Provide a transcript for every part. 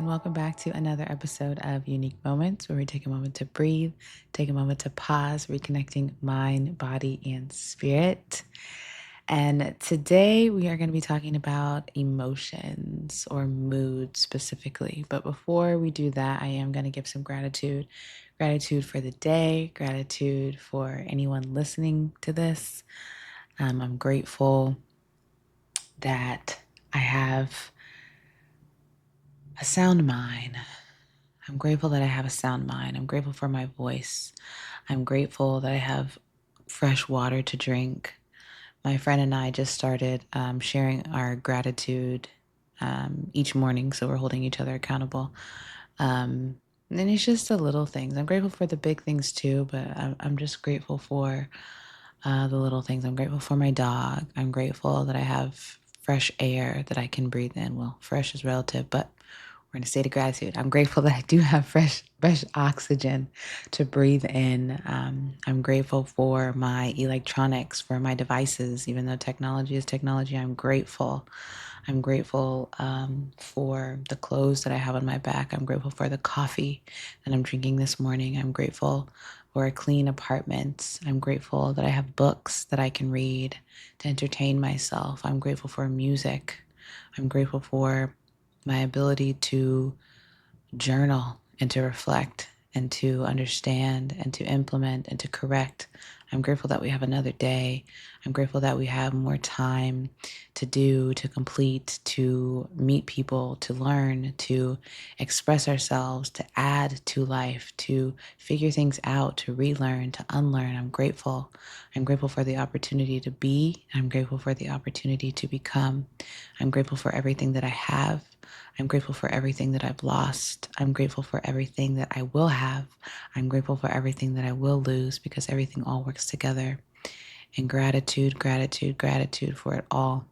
welcome back to another episode of Unique Moments, where we take a moment to breathe, take a moment to pause, reconnecting mind, body, and spirit. And today we are going to be talking about emotions or mood specifically. But before we do that, I am going to give some gratitude. Gratitude for the day, gratitude for anyone listening to this. I'm grateful that I have a sound mind. I'm grateful that I have a sound mind. I'm grateful for my voice. I'm grateful that I have fresh water to drink. My friend and I just started sharing our gratitude each morning, so we're holding each other accountable. And it's just the little things. I'm grateful for the big things too, but I'm just grateful for the little things. I'm grateful for my dog. I'm grateful that I have fresh air that I can breathe in. Well, fresh is relative, but we're in a state of gratitude. I'm grateful that I do have fresh oxygen to breathe in. I'm grateful for my electronics, for my devices. Even though technology is technology, I'm grateful. I'm grateful for the clothes that I have on my back. I'm grateful for the coffee that I'm drinking this morning. I'm grateful for a clean apartment. I'm grateful that I have books that I can read to entertain myself. I'm grateful for music. I'm grateful for my ability to journal and to reflect and to understand and to implement and to correct. I'm grateful that we have another day. I'm grateful that we have more time to do, to complete, to meet people, to learn, to express ourselves, to add to life, to figure things out, to relearn, to unlearn. I'm grateful. I'm grateful for the opportunity to be. I'm grateful for the opportunity to become. I'm grateful for everything that I have. I'm grateful for everything that I've lost. I'm grateful for everything that I will have. I'm grateful for everything that I will lose, because everything all works together. And gratitude, gratitude, gratitude for it all.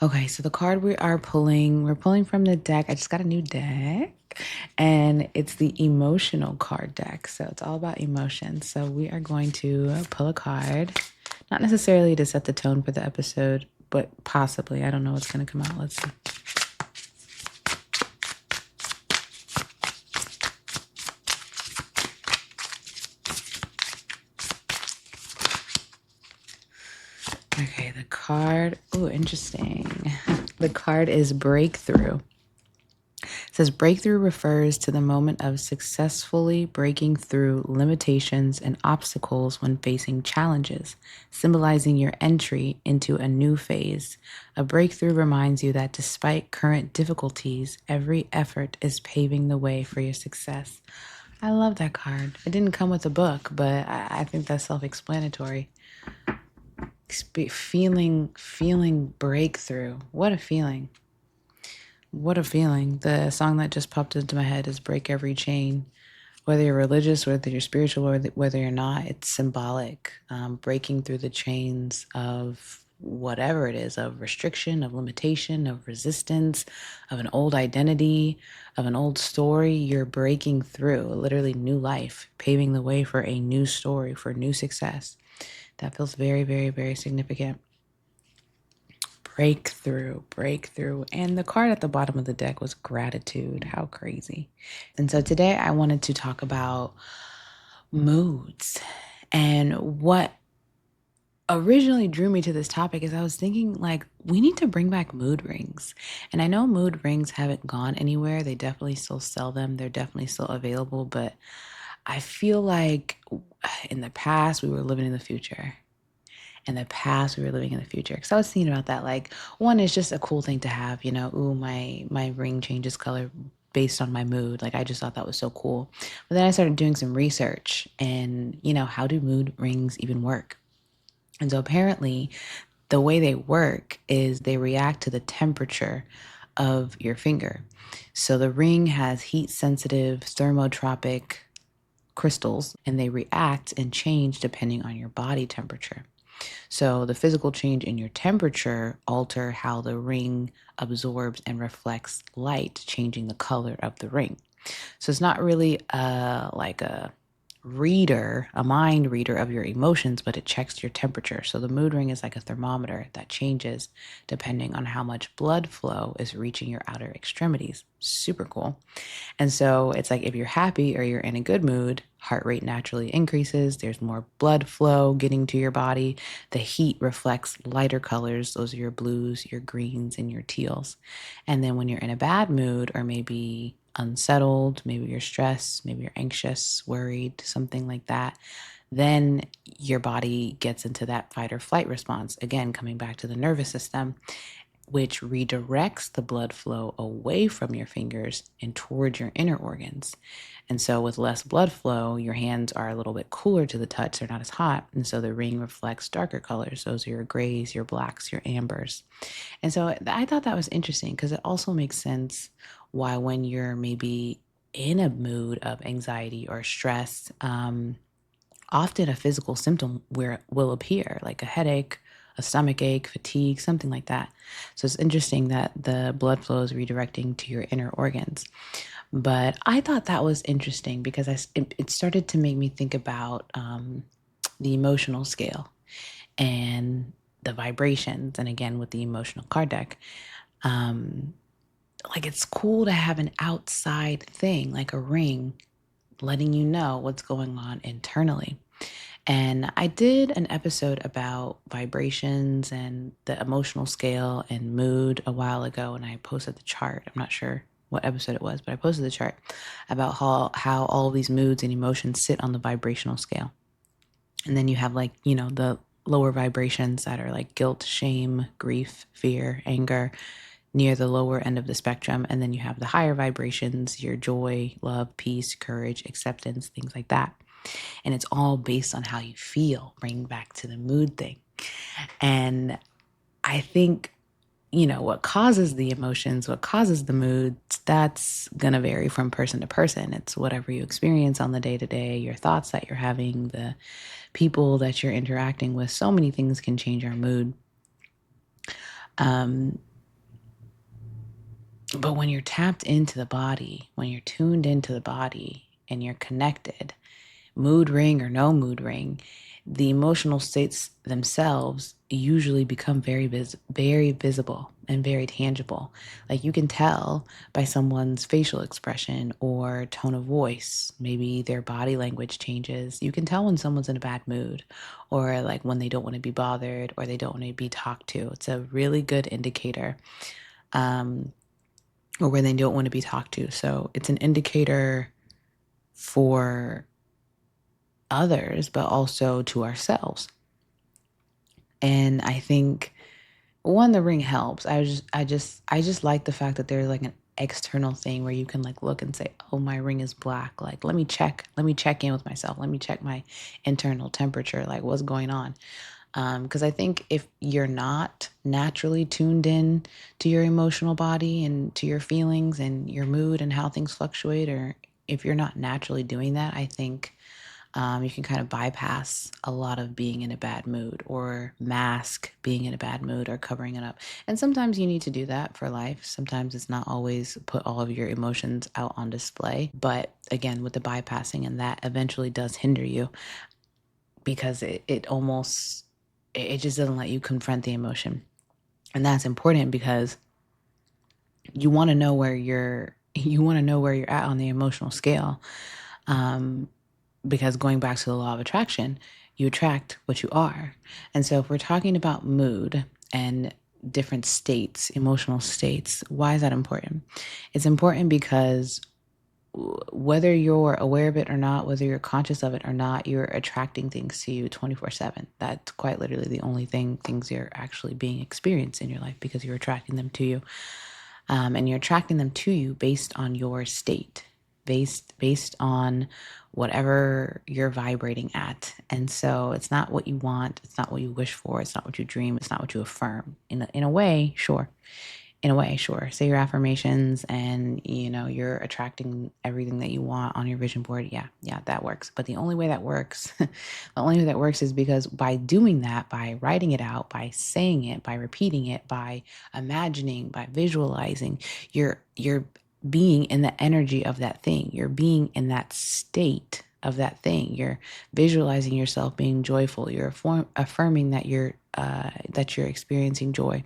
Okay, so the card we're pulling from the deck. I just got a new deck, and it's the emotional card deck. So it's all about emotions. So we are going to pull a card, not necessarily to set the tone for the episode, but possibly. I don't know what's going to come out. Let's see. Okay, the card. Oh, interesting. The card is breakthrough. It says breakthrough refers to the moment of successfully breaking through limitations and obstacles when facing challenges, symbolizing your entry into a new phase. A breakthrough reminds you that despite current difficulties, every effort is paving the way for your success. I love that card. It didn't come with a book, but I think that's self-explanatory. Feeling breakthrough. What a feeling. What a feeling. The song that just popped into my head is Break Every Chain. Whether you're religious, whether you're spiritual, or whether you're not, it's symbolic. Breaking through the chains of whatever it is, of restriction, of limitation, of resistance, of an old identity, of an old story. You're breaking through literally new life, paving the way for a new story, for new success. That feels very, very, very significant. Breakthrough, breakthrough. And the card at the bottom of the deck was gratitude. How crazy. And so today I wanted to talk about moods. And what originally drew me to this topic is I was thinking, like, we need to bring back mood rings. And I know mood rings haven't gone anywhere. They definitely still sell them. They're definitely still available. But I feel like in the past, we were living in the future. In the past, we were living in the future. Because I was thinking about that. Like, one is just a cool thing to have, you know, ooh, my ring changes color based on my mood. Like, I just thought that was so cool. But then I started doing some research and, you know, how do mood rings even work? And so apparently the way they work is they react to the temperature of your finger. So the ring has heat sensitive thermotropic crystals, and they react and change depending on your body temperature. So the physical change in your temperature alter how the ring absorbs and reflects light, changing the color of the ring. So it's not really like a reader, a mind reader of your emotions, but it checks your temperature. So the mood ring is like a thermometer that changes depending on how much blood flow is reaching your outer extremities. Super cool. And so it's like if you're happy or you're in a good mood, heart rate naturally increases. There's more blood flow getting to your body. The heat reflects lighter colors. Those are your blues, your greens, and your teals. And then when you're in a bad mood or maybe unsettled, maybe you're stressed, maybe you're anxious, worried, something like that, then your body gets into that fight or flight response. Again, coming back to the nervous system, which redirects the blood flow away from your fingers and towards your inner organs. And so, with less blood flow, your hands are a little bit cooler to the touch. They're not as hot. And so, the ring reflects darker colors. Those are your grays, your blacks, your ambers. And so, I thought that was interesting because it also makes sense why, when you're maybe in a mood of anxiety or stress, often a physical symptom where will appear, like a headache, a stomach ache, fatigue, something like that. So it's interesting that the blood flow is redirecting to your inner organs. But I thought that was interesting because it started to make me think about the emotional scale and the vibrations. And again, with the emotional card deck, um, like it's cool to have an outside thing like a ring letting you know what's going on internally. And I did an episode about vibrations and the emotional scale and mood a while ago, and I posted the chart. I'm not sure what episode it was, but I posted the chart about how all these moods and emotions sit on the vibrational scale. And then you have, like, the lower vibrations that are like guilt, shame, grief, fear, anger, near the lower end of the spectrum. And then you have the higher vibrations, your joy, love, peace, courage, acceptance, things like that. And it's all based on how you feel, bring back to the mood thing. And I think, what causes the emotions, what causes the moods, that's going to vary from person to person. It's whatever you experience on the day to day, your thoughts that you're having, the people that you're interacting with. So many things can change our mood. But when you're tapped into the body, when you're tuned into the body and you're connected, mood ring or no mood ring, the emotional states themselves usually become very visible and very tangible. Like you can tell by someone's facial expression or tone of voice, maybe their body language changes. You can tell when someone's in a bad mood or like when they don't want to be bothered or they don't want to be talked to. It's a really good indicator. Or when they don't want to be talked to. So it's an indicator for others, but also to ourselves. And I think one, the ring helps. I just like the fact that there's like an external thing where you can like look and say, oh, my ring is black. Like, let me check in with myself. Let me check my internal temperature. Like, what's going on? Because I think if you're not naturally tuned in to your emotional body and to your feelings and your mood and how things fluctuate, or if you're not naturally doing that, I think you can kind of bypass a lot of being in a bad mood or mask being in a bad mood or covering it up. And sometimes you need to do that for life. Sometimes it's not always put all of your emotions out on display. But again, with the bypassing, and that eventually does hinder you because it just doesn't let you confront the emotion. And that's important because you want to know where you're at on the emotional scale. Because going back to the law of attraction, you attract what you are. And so if we're talking about mood and different states, emotional states, why is that important? It's important because whether you're aware of it or not, whether you're conscious of it or not, you're attracting things to you 24/7. That's quite literally the only things you're actually being experienced in your life, because you're attracting them to you. And you're attracting them to you based on your state, based on whatever you're vibrating at. And so it's not what you want, it's not what you wish for, it's not what you dream, it's not what you affirm. In a way, sure. In a way, sure. Say your affirmations and you're attracting everything that you want on your vision board. Yeah, that works. But the only way that works, is because by doing that, by writing it out, by saying it, by repeating it, by imagining, by visualizing, you're being in the energy of that thing. You're being in that state of that thing. You're visualizing yourself being joyful. You're affirming that you're experiencing joy,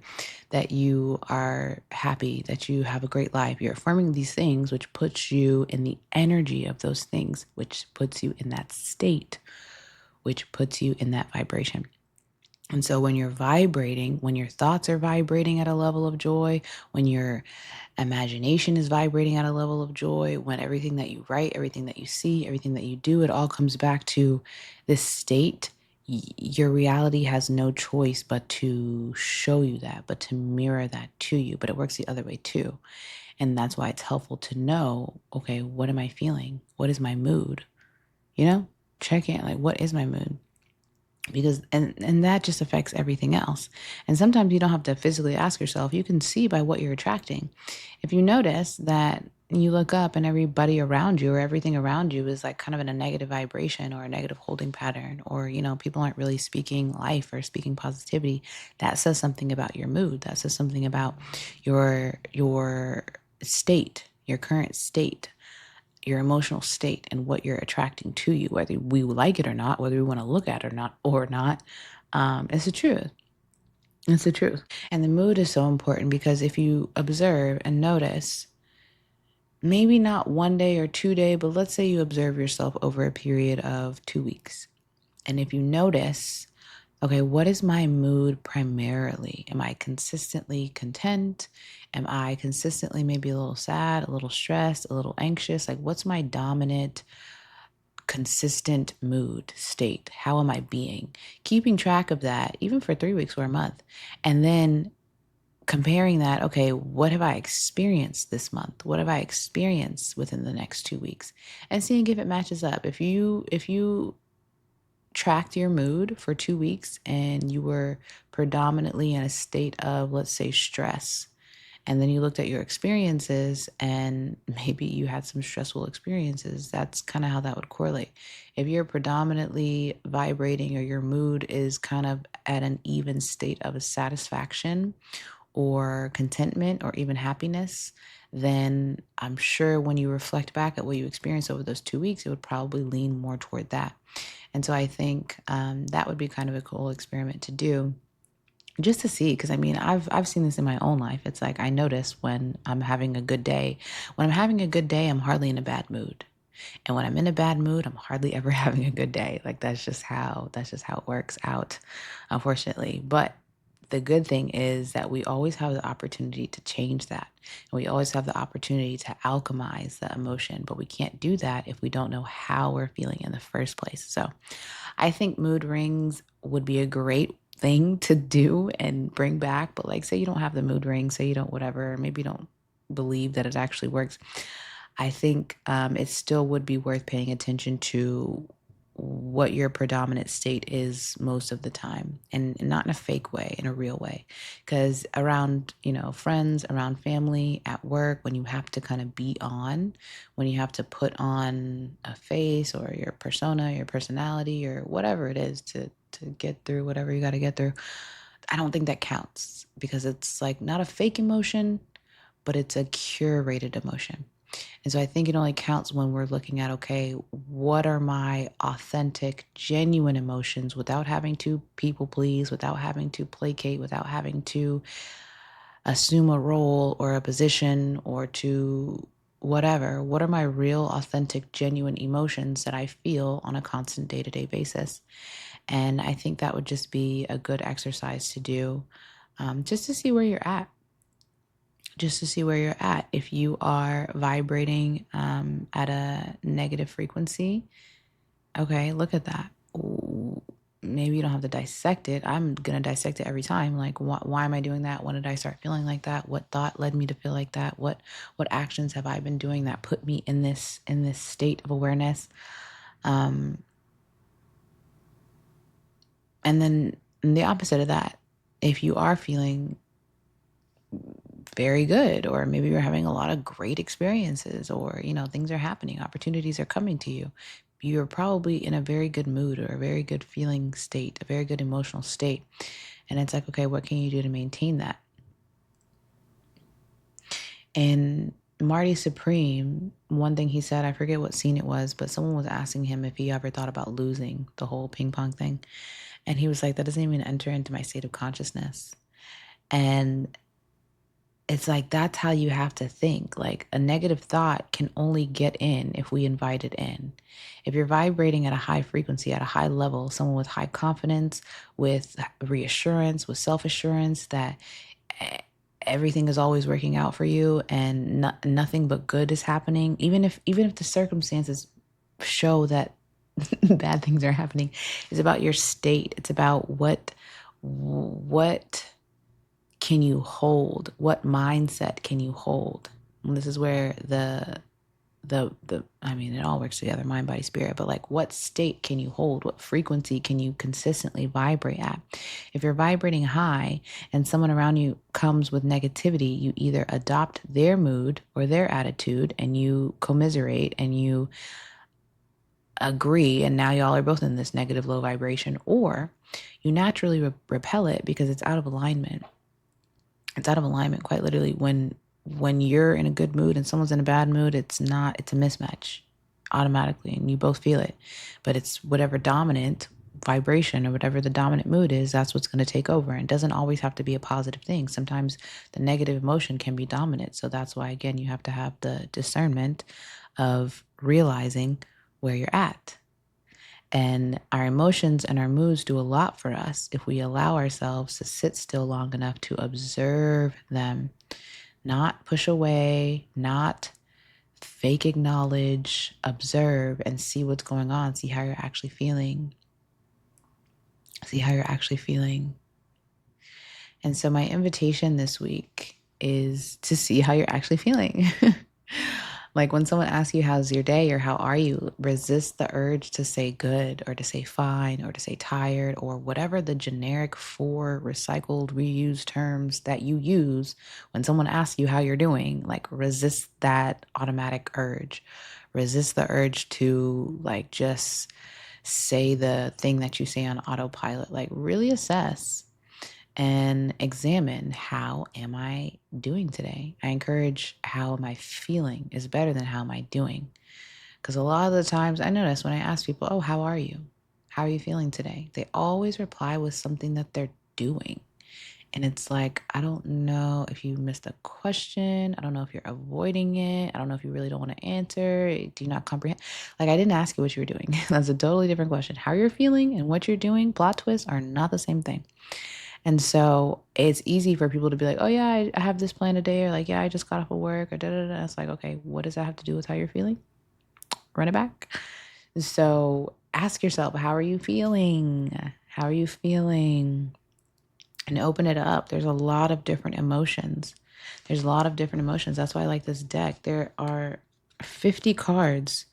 that you are happy, that you have a great life. You're affirming these things, which puts you in the energy of those things, which puts you in that state, which puts you in that vibration. And so when you're vibrating, when your thoughts are vibrating at a level of joy, when your imagination is vibrating at a level of joy, when everything that you write, everything that you see, everything that you do, it all comes back to this state, your reality has no choice but to show you that, but to mirror that to you. But it works the other way too. And that's why it's helpful to know, okay, what am I feeling? What is my mood? Check in, like, what is my mood? Because and that just affects everything else. And sometimes you don't have to physically ask yourself, you can see by what you're attracting. If you notice that you look up and everybody around you or everything around you is like kind of in a negative vibration or a negative holding pattern, or people aren't really speaking life or speaking positivity, that says something about your mood. That says something about your state, your current state, your emotional state, and what you're attracting to you, whether we like it or not, whether we want to look at it or not. It's the truth. It's the truth. And the mood is so important because if you observe and notice, maybe not 1 day or 2 day, but let's say you observe yourself over a period of 2 weeks. And if you notice, okay, what is my mood primarily? Am I consistently content? Am I consistently maybe a little sad, a little stressed, a little anxious? Like, what's my dominant, consistent mood state? How am I being? Keeping track of that, even for 3 weeks or a month. And then comparing that, okay, what have I experienced this month? What have I experienced within the next 2 weeks? And seeing if it matches up. If you tracked your mood for 2 weeks and you were predominantly in a state of, let's say, stress, and then you looked at your experiences and maybe you had some stressful experiences, that's kind of how that would correlate. If you're predominantly vibrating or your mood is kind of at an even state of a satisfaction or contentment or even happiness, then I'm sure when you reflect back at what you experienced over those 2 weeks, it would probably lean more toward that. And so I think that would be kind of a cool experiment to do, just to see. Because I mean, I've seen this in my own life. It's like I notice when I'm having a good day. When I'm having a good day, I'm hardly in a bad mood. And when I'm in a bad mood, I'm hardly ever having a good day. Like that's just how it works out, unfortunately. But the good thing is that we always have the opportunity to change that. And we always have the opportunity to alchemize the emotion, but we can't do that if we don't know how we're feeling in the first place. So I think mood rings would be a great thing to do and bring back. But like, say you don't have the mood ring, say you don't, whatever, maybe you don't believe that it actually works. I think it still would be worth paying attention to what your predominant state is most of the time, and not in a fake way, in a real way. Because around, friends, around family, at work, when you have to kind of be on, when you have to put on a face or your persona, your personality, or whatever it is to get through whatever you got to get through, I don't think that counts because it's like not a fake emotion, but it's a curated emotion. And so I think it only counts when we're looking at, okay, what are my authentic, genuine emotions without having to people please, without having to placate, without having to assume a role or a position or to whatever. What are my real, authentic, genuine emotions that I feel on a constant day-to-day basis? And I think that would just be a good exercise to do, just to see where you're at. Just to see where you're at. If you are vibrating at a negative frequency, okay, look at that. Ooh, maybe you don't have to dissect it. I'm going to dissect it every time. Like, why am I doing that? When did I start feeling like that? What thought led me to feel like that? What actions have I been doing that put me in this state of awareness? Um, and then the opposite of that, if you are feeling very good, or maybe you're having a lot of great experiences, or things are happening, opportunities are coming to you, you're probably in a very good mood or a very good feeling state, a very good emotional state. And it's like, okay, what can you do to maintain that? And Marty Supreme, one thing he said, I forget what scene it was, but someone was asking him if he ever thought about losing the whole ping pong thing. And he was like, that doesn't even enter into my state of consciousness. And it's like, that's how you have to think. Like, a negative thought can only get in if we invite it in. If you're vibrating at a high frequency, at a high level, someone with high confidence, with reassurance, with self-assurance that everything is always working out for you and nothing but good is happening, even if the circumstances show that bad things are happening, it's about your state. It's about what can you hold? What mindset can you hold? And this is where I mean, it all works together, mind, body, spirit, but like, what state can you hold? What frequency can you consistently vibrate at? If you're vibrating high and someone around you comes with negativity, you either adopt their mood or their attitude and you commiserate and you agree, and now y'all are both in this negative low vibration, or you naturally repel it because it's out of alignment. It's out of alignment, quite literally. When you're in a good mood and someone's in a bad mood, it's a mismatch automatically, and you both feel it. But it's whatever dominant vibration or whatever the dominant mood is, that's what's going to take over. And it doesn't always have to be a positive thing. Sometimes the negative emotion can be dominant. So that's why, again, you have to have the discernment of realizing where you're at. And our emotions and our moods do a lot for us if we allow ourselves to sit still long enough to observe them, not push away, not fake acknowledge, observe and see what's going on, see how you're actually feeling. See how you're actually feeling. And so my invitation this week is to see how you're actually feeling. Like, when someone asks you, how's your day or how are you, resist the urge to say good or to say fine or to say tired or whatever the generic 4 recycled, reused terms that you use when someone asks you how you're doing. Like, resist that automatic urge. Resist the urge to like just say the thing that you say on autopilot. Like, really assess and examine, how am I doing today? I encourage, how am I feeling is better than how am I doing? Because a lot of the times I notice when I ask people, oh, how are you? How are you feeling today? They always reply with something that they're doing. And it's like, I don't know if you missed a question. I don't know if you're avoiding it. I don't know if you really don't want to answer. Do you not comprehend? Like, I didn't ask you what you were doing. That's a totally different question. How you're feeling and what you're doing, plot twists, are not the same thing. And so it's easy for people to be like, oh, yeah, I have this plan today. Or like, yeah, I just got off of work. Or da da da. It's like, okay, what does that have to do with how you're feeling? Run it back. So ask yourself, how are you feeling? How are you feeling? And open it up. There's a lot of different emotions. There's a lot of different emotions. That's why I like this deck. There are 50 cards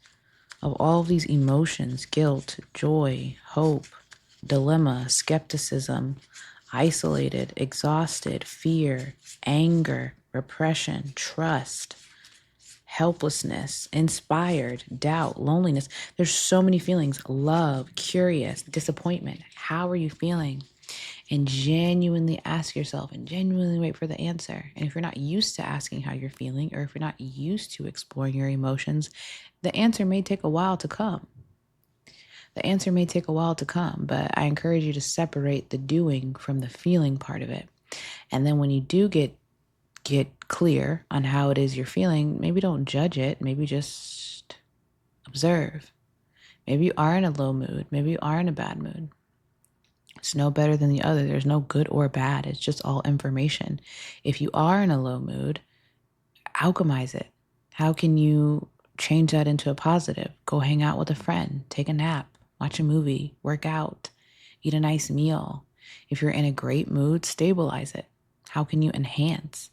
of all of these emotions: guilt, joy, hope, dilemma, skepticism, isolated, exhausted, fear, anger, repression, trust, helplessness, inspired, doubt, loneliness. There's so many feelings: love, curious, disappointment. How are you feeling? And genuinely ask yourself and genuinely wait for the answer. And if you're not used to asking how you're feeling, or if you're not used to exploring your emotions, the answer may take a while to come. The answer may take a while to come, but I encourage you to separate the doing from the feeling part of it. And then when you do get clear on how it is you're feeling, maybe don't judge it. Maybe just observe. Maybe you are in a low mood. Maybe you are in a bad mood. It's no better than the other. There's no good or bad. It's just all information. If you are in a low mood, alchemize it. How can you change that into a positive? Go hang out with a friend, take a nap, watch a movie, work out, eat a nice meal. If you're in a great mood, stabilize it. How can you enhance?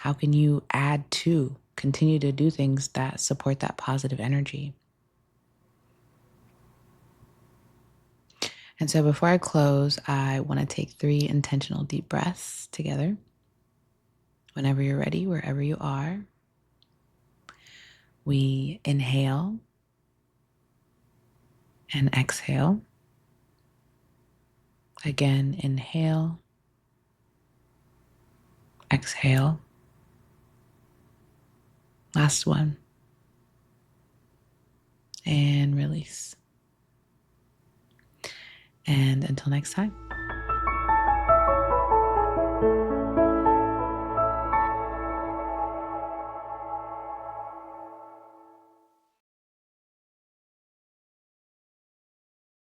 How can you add to, continue to do things that support that positive energy? And so before I close, I want to take 3 intentional deep breaths together. Whenever you're ready, wherever you are, we inhale and exhale. Again, inhale, exhale. Last one. And release. And until next time.